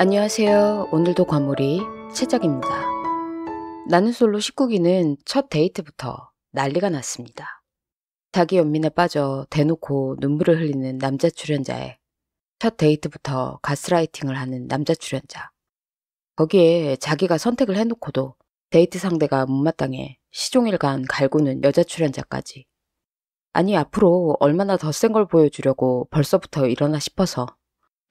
안녕하세요. 오늘도 과몰이 채작입니다. 나는 솔로 19기는 첫 데이트부터 난리가 났습니다. 자기 연민에 빠져 대놓고 눈물을 흘리는 남자 출연자에 첫 데이트부터 가스라이팅을 하는 남자 출연자. 거기에 자기가 선택을 해놓고도 데이트 상대가 못마땅해 시종일관 갈구는 여자 출연자까지. 아니 앞으로 얼마나 더 센 걸 보여주려고 벌써부터 이러나 싶어서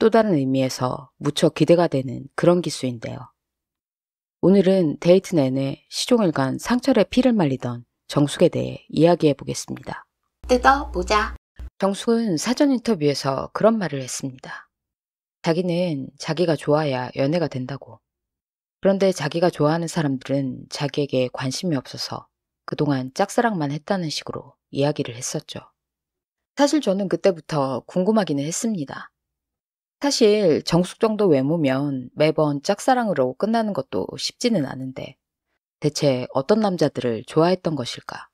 또 다른 의미에서 무척 기대가 되는 그런 기수인데요. 오늘은 데이트 내내 시종일관 상철의 피를 말리던 정숙에 대해 이야기해 보겠습니다. 뜯어보자. 정숙은 사전 인터뷰에서 그런 말을 했습니다. 자기는 자기가 좋아야 연애가 된다고. 그런데 자기가 좋아하는 사람들은 자기에게 관심이 없어서 그동안 짝사랑만 했다는 식으로 이야기를 했었죠. 사실 저는 그때부터 궁금하기는 했습니다. 사실 정숙 정도 외모면 매번 짝사랑으로 끝나는 것도 쉽지는 않은데 대체 어떤 남자들을 좋아했던 것일까?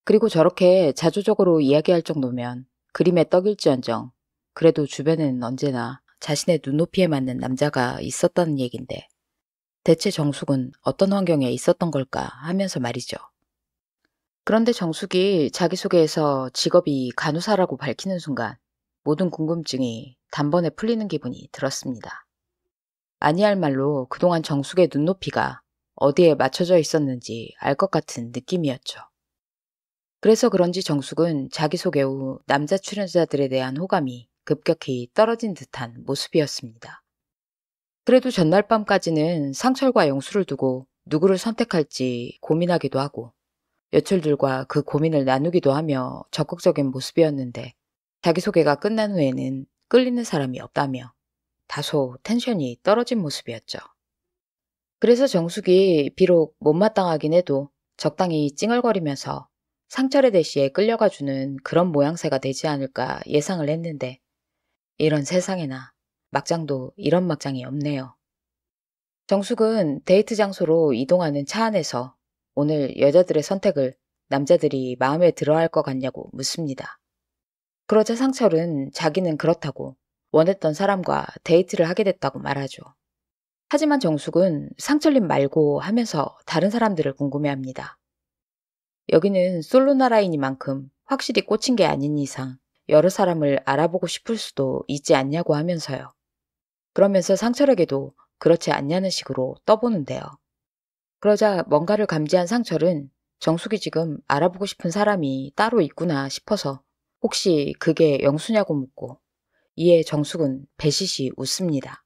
그리고 저렇게 자조적으로 이야기할 정도면 그림의 떡일지언정 그래도 주변에는 언제나 자신의 눈높이에 맞는 남자가 있었다는 얘긴데 대체 정숙은 어떤 환경에 있었던 걸까 하면서 말이죠. 그런데 정숙이 자기소개에서 직업이 간호사라고 밝히는 순간 모든 궁금증이 단번에 풀리는 기분이 들었습니다. 아니할 말로 그동안 정숙의 눈높이가 어디에 맞춰져 있었는지 알 것 같은 느낌이었죠. 그래서 그런지 정숙은 자기소개 후 남자 출연자들에 대한 호감이 급격히 떨어진 듯한 모습이었습니다. 그래도 전날 밤까지는 상철과 영수를 두고 누구를 선택할지 고민하기도 하고 여철들과 그 고민을 나누기도 하며 적극적인 모습이었는데 자기소개가 끝난 후에는 끌리는 사람이 없다며 다소 텐션이 떨어진 모습이었죠. 그래서 정숙이 비록 못마땅하긴 해도 적당히 찡얼거리면서 상철의 대시에 끌려가주는 그런 모양새가 되지 않을까 예상을 했는데 이런 세상에나 막장도 이런 막장이 없네요. 정숙은 데이트 장소로 이동하는 차 안에서 오늘 여자들의 선택을 남자들이 마음에 들어할 것 같냐고 묻습니다. 그러자 상철은 자기는 그렇다고 원했던 사람과 데이트를 하게 됐다고 말하죠. 하지만 정숙은 상철님 말고 하면서 다른 사람들을 궁금해합니다. 여기는 솔로 나라이니만큼 확실히 꽂힌 게 아닌 이상 여러 사람을 알아보고 싶을 수도 있지 않냐고 하면서요. 그러면서 상철에게도 그렇지 않냐는 식으로 떠보는데요. 그러자 뭔가를 감지한 상철은 정숙이 지금 알아보고 싶은 사람이 따로 있구나 싶어서 혹시 그게 영수냐고 묻고 이에 정숙은 배시시 웃습니다.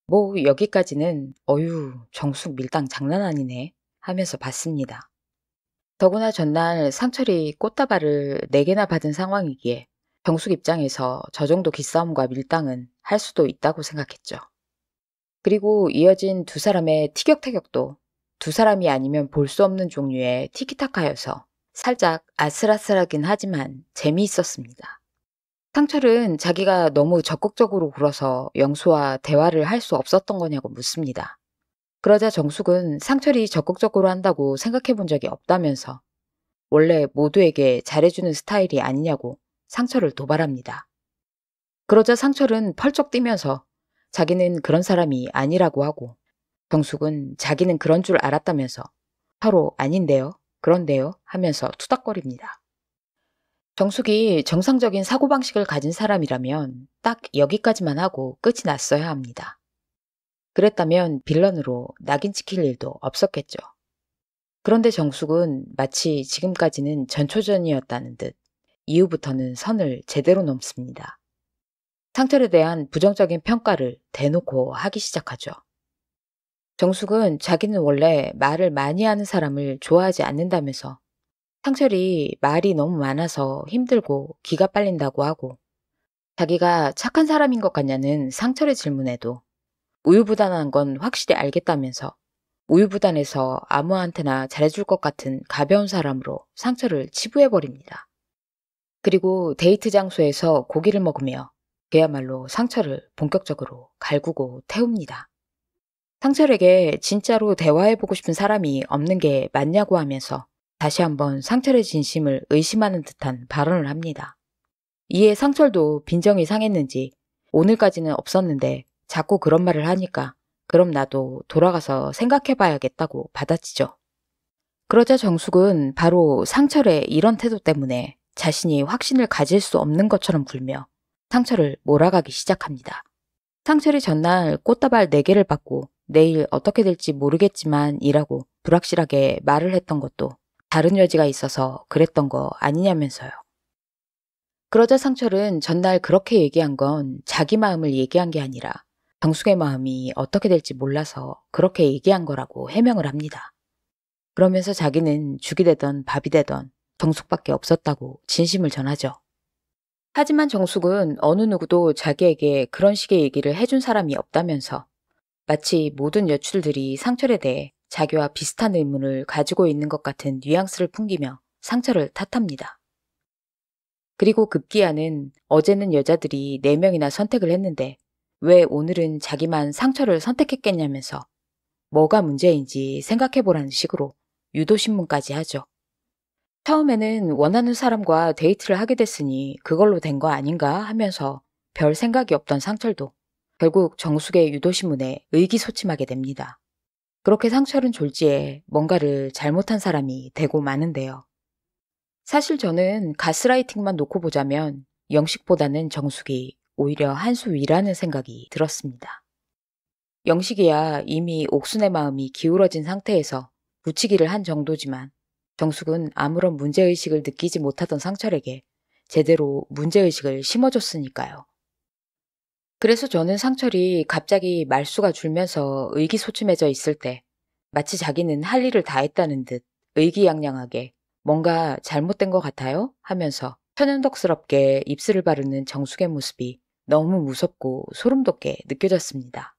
뭐 여기까지는 어휴 정숙 밀당 장난 아니네 하면서 봤습니다. 더구나 전날 상철이 꽃다발을 4개나 받은 상황이기에 정숙 입장에서 저 정도 기싸움과 밀당은 할 수도 있다고 생각했죠. 그리고 이어진 두 사람의 티격태격도 두 사람이 아니면 볼 수 없는 종류의 티키타카여서 살짝 아슬아슬하긴 하지만 재미있었습니다. 상철은 자기가 너무 적극적으로 굴어서 영수와 대화를 할 수 없었던 거냐고 묻습니다. 그러자 정숙은 상철이 적극적으로 한다고 생각해 본 적이 없다면서 원래 모두에게 잘해주는 스타일이 아니냐고 상철을 도발합니다. 그러자 상철은 펄쩍 뛰면서 자기는 그런 사람이 아니라고 하고 정숙은 자기는 그런 줄 알았다면서 서로 아닌데요, 그런데요 하면서 투닥거립니다. 정숙이 정상적인 사고방식을 가진 사람이라면 딱 여기까지만 하고 끝이 났어야 합니다. 그랬다면 빌런으로 낙인 찍힐 일도 없었겠죠. 그런데 정숙은 마치 지금까지는 전초전이었다는 듯 이후부터는 선을 제대로 넘습니다. 상철에 대한 부정적인 평가를 대놓고 하기 시작하죠. 정숙은 자기는 원래 말을 많이 하는 사람을 좋아하지 않는다면서 상철이 말이 너무 많아서 힘들고 기가 빨린다고 하고 자기가 착한 사람인 것 같냐는 상철의 질문에도 우유부단한 건 확실히 알겠다면서 우유부단해서 아무한테나 잘해줄 것 같은 가벼운 사람으로 상철을 치부해버립니다. 그리고 데이트 장소에서 고기를 먹으며 그야말로 상철을 본격적으로 갈구고 태웁니다. 상철에게 진짜로 대화해보고 싶은 사람이 없는 게 맞냐고 하면서 다시 한번 상철의 진심을 의심하는 듯한 발언을 합니다. 이에 상철도 빈정이 상했는지 오늘까지는 없었는데 자꾸 그런 말을 하니까 그럼 나도 돌아가서 생각해봐야겠다고 받아치죠. 그러자 정숙은 바로 상철의 이런 태도 때문에 자신이 확신을 가질 수 없는 것처럼 굴며 상철을 몰아가기 시작합니다. 상철이 전날 꽃다발 4개를 받고 내일 어떻게 될지 모르겠지만 이라고 불확실하게 말을 했던 것도 다른 여지가 있어서 그랬던 거 아니냐면서요. 그러자 상철은 전날 그렇게 얘기한 건 자기 마음을 얘기한 게 아니라 정숙의 마음이 어떻게 될지 몰라서 그렇게 얘기한 거라고 해명을 합니다. 그러면서 자기는 죽이 되던 밥이 되던 정숙밖에 없었다고 진심을 전하죠. 하지만 정숙은 어느 누구도 자기에게 그런 식의 얘기를 해준 사람이 없다면서 마치 모든 여출들이 상철에 대해 자기와 비슷한 의문을 가지고 있는 것 같은 뉘앙스를 풍기며 상철을 탓합니다. 그리고 급기야는 어제는 여자들이 4명이나 선택을 했는데 왜 오늘은 자기만 상철을 선택했겠냐면서 뭐가 문제인지 생각해보라는 식으로 유도신문까지 하죠. 처음에는 원하는 사람과 데이트를 하게 됐으니 그걸로 된 거 아닌가 하면서 별 생각이 없던 상철도 결국 정숙의 유도신문에 의기소침하게 됩니다. 그렇게 상철은 졸지에 뭔가를 잘못한 사람이 되고 마는데요. 사실 저는 가스라이팅만 놓고 보자면 영식보다는 정숙이 오히려 한 수 위라는 생각이 들었습니다. 영식이야 이미 옥순의 마음이 기울어진 상태에서 붙이기를 한 정도지만 정숙은 아무런 문제의식을 느끼지 못하던 상철에게 제대로 문제의식을 심어줬으니까요. 그래서 저는 상철이 갑자기 말수가 줄면서 의기소침해져 있을 때 마치 자기는 할 일을 다 했다는 듯 의기양양하게 뭔가 잘못된 것 같아요? 하면서 천연덕스럽게 입술을 바르는 정숙의 모습이 너무 무섭고 소름 돋게 느껴졌습니다.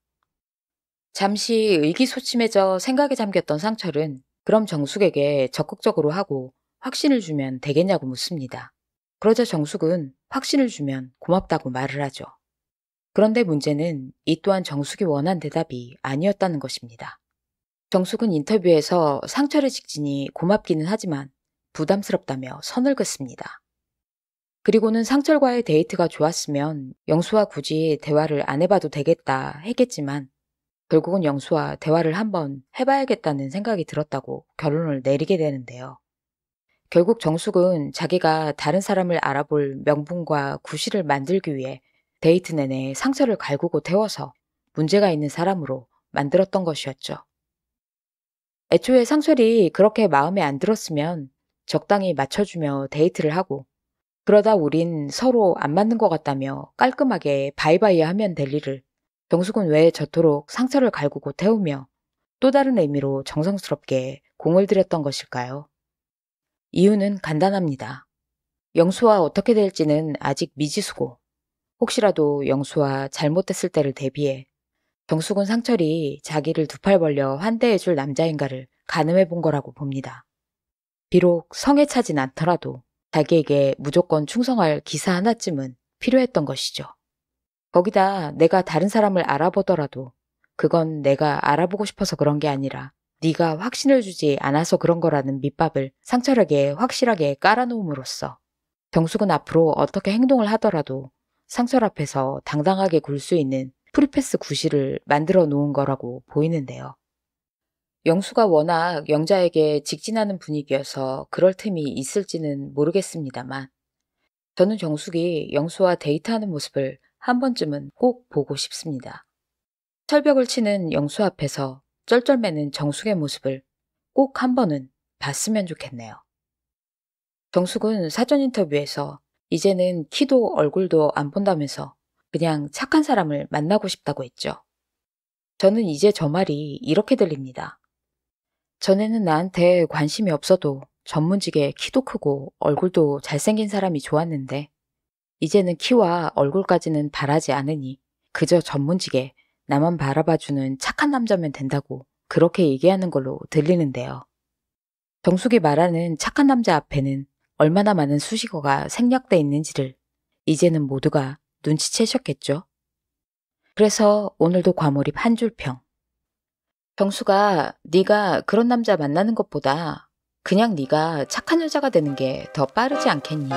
잠시 의기소침해져 생각에 잠겼던 상철은 그럼 정숙에게 적극적으로 하고 확신을 주면 되겠냐고 묻습니다. 그러자 정숙은 확신을 주면 고맙다고 말을 하죠. 그런데 문제는 이 또한 정숙이 원한 대답이 아니었다는 것입니다. 정숙은 인터뷰에서 상철의 직진이 고맙기는 하지만 부담스럽다며 선을 긋습니다. 그리고는 상철과의 데이트가 좋았으면 영수와 굳이 대화를 안 해봐도 되겠다 했겠지만 결국은 영수와 대화를 한번 해봐야겠다는 생각이 들었다고 결론을 내리게 되는데요. 결국 정숙은 자기가 다른 사람을 알아볼 명분과 구실을 만들기 위해 데이트 내내 상처를 갈구고 태워서 문제가 있는 사람으로 만들었던 것이었죠. 애초에 상철이 그렇게 마음에 안 들었으면 적당히 맞춰주며 데이트를 하고 그러다 우린 서로 안 맞는 것 같다며 깔끔하게 바이바이 하면 될 일을 정숙은 왜 저토록 상처를 갈구고 태우며 또 다른 의미로 정성스럽게 공을 들였던 것일까요? 이유는 간단합니다. 영수와 어떻게 될지는 아직 미지수고 혹시라도 영수와 잘못됐을 때를 대비해 정숙은 상철이 자기를 두 팔 벌려 환대해줄 남자인가를 가늠해 본 거라고 봅니다. 비록 성에 차진 않더라도 자기에게 무조건 충성할 기사 하나쯤은 필요했던 것이죠. 거기다 내가 다른 사람을 알아보더라도 그건 내가 알아보고 싶어서 그런 게 아니라 네가 확신을 주지 않아서 그런 거라는 밑밥을 상철에게 확실하게 깔아놓음으로써 정숙은 앞으로 어떻게 행동을 하더라도 상철 앞에서 당당하게 굴 수 있는 프리패스 구실을 만들어 놓은 거라고 보이는데요. 영수가 워낙 영자에게 직진하는 분위기여서 그럴 틈이 있을지는 모르겠습니다만 저는 정숙이 영수와 데이트하는 모습을 한 번쯤은 꼭 보고 싶습니다. 철벽을 치는 영수 앞에서 쩔쩔매는 정숙의 모습을 꼭 한 번은 봤으면 좋겠네요. 정숙은 사전 인터뷰에서 이제는 키도 얼굴도 안 본다면서 그냥 착한 사람을 만나고 싶다고 했죠. 저는 이제 저 말이 이렇게 들립니다. 전에는 나한테 관심이 없어도 전문직에 키도 크고 얼굴도 잘생긴 사람이 좋았는데 이제는 키와 얼굴까지는 바라지 않으니 그저 전문직에 나만 바라봐주는 착한 남자면 된다고 그렇게 얘기하는 걸로 들리는데요. 정숙이 말하는 착한 남자 앞에는 얼마나 많은 수식어가 생략돼 있는지를 이제는 모두가 눈치채셨겠죠? 그래서 오늘도 과몰입 한 줄평. 정수가 네가 그런 남자 만나는 것보다 그냥 네가 착한 여자가 되는 게 더 빠르지 않겠니?